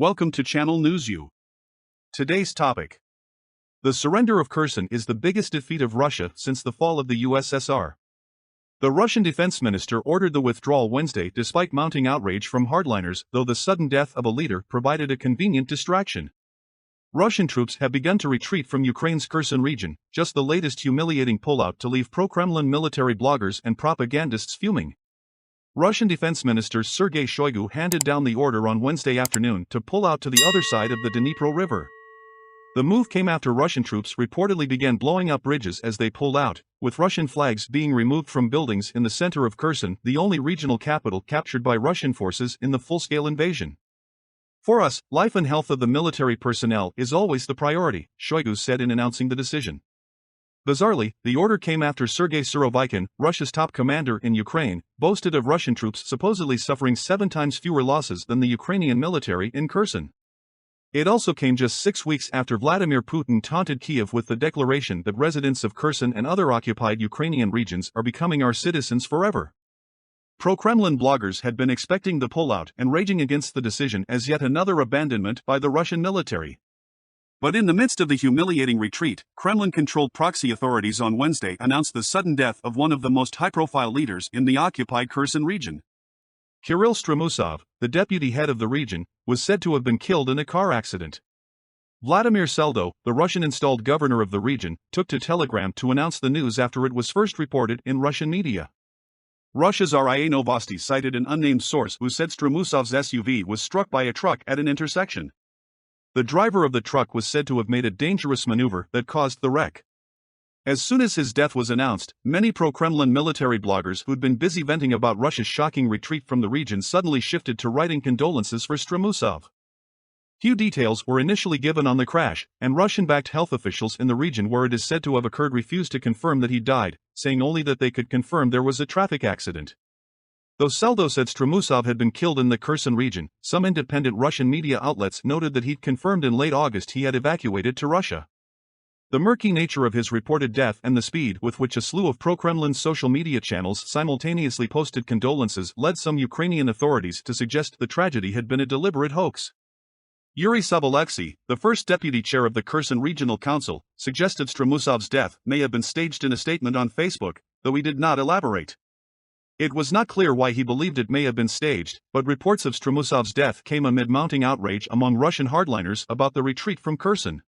Welcome to Channel News U. Today's topic. The surrender of Kherson is the biggest defeat of Russia since the fall of the USSR. The Russian defense minister ordered the withdrawal Wednesday despite mounting outrage from hardliners, though the sudden death of a leader provided a convenient distraction. Russian troops have begun to retreat from Ukraine's Kherson region, just the latest humiliating pullout to leave pro-Kremlin military bloggers and propagandists fuming. Russian Defense Minister Sergei Shoigu handed down the order on Wednesday afternoon to pull out to the other side of the Dnipro River. The move came after Russian troops reportedly began blowing up bridges as they pulled out, with Russian flags being removed from buildings in the center of Kherson, the only regional capital captured by Russian forces in the full-scale invasion. "For us, life and health of the military personnel is always the priority," Shoigu said in announcing the decision. Bizarrely, the order came after Sergei, Russia's top commander in Ukraine, boasted of Russian troops supposedly suffering 7 times fewer losses than the Ukrainian military in Kherson. It also came just 6 weeks after Vladimir Putin taunted Kyiv with the declaration that residents of Kherson and other occupied Ukrainian regions are becoming our citizens forever. Pro-Kremlin bloggers had been expecting the pullout and raging against the decision as yet another abandonment by the Russian military. But in the midst of the humiliating retreat, Kremlin-controlled proxy authorities on Wednesday announced the sudden death of one of the most high-profile leaders in the occupied Kherson region. Kirill Stremusov, the deputy head of the region, was said to have been killed in a car accident. Vladimir Seldo, the Russian-installed governor of the region, took to Telegram to announce the news after it was first reported in Russian media. Russia's RIA Novosti cited an unnamed source who said Stremusov's SUV was struck by a truck at an intersection. The driver of the truck was said to have made a dangerous maneuver that caused the wreck. As soon as his death was announced, many pro-Kremlin military bloggers who'd been busy venting about Russia's shocking retreat from the region suddenly shifted to writing condolences for Stremusov. Few details were initially given on the crash, and Russian-backed health officials in the region where it is said to have occurred refused to confirm that he died, saying only that they could confirm there was a traffic accident. Though Seldo said Stremusov had been killed in the Kherson region, some independent Russian media outlets noted that he'd confirmed in late August he had evacuated to Russia. The murky nature of his reported death and the speed with which a slew of pro-Kremlin social media channels simultaneously posted condolences led some Ukrainian authorities to suggest the tragedy had been a deliberate hoax. Yuri Sobolevsky, the first deputy chair of the Kherson Regional Council, suggested Stremusov's death may have been staged in a statement on Facebook, though he did not elaborate. It was not clear why he believed it may have been staged, but reports of Stremusov's death came amid mounting outrage among Russian hardliners about the retreat from Kherson.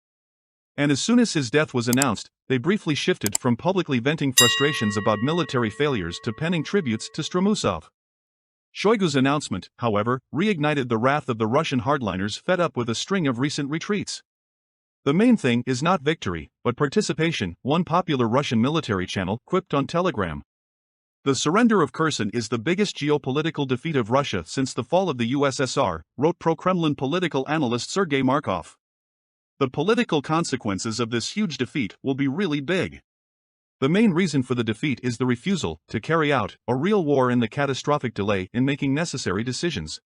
And as soon as his death was announced, they briefly shifted from publicly venting frustrations about military failures to penning tributes to Stremusov. Shoigu's announcement, however, reignited the wrath of the Russian hardliners fed up with a string of recent retreats. "The main thing is not victory, but participation," one popular Russian military channel quipped on Telegram. "The surrender of Kherson is the biggest geopolitical defeat of Russia since the fall of the USSR," wrote pro-Kremlin political analyst Sergei. The political consequences of this huge defeat will be really big. The main reason for the defeat is the refusal to carry out a real war and the catastrophic delay in making necessary decisions.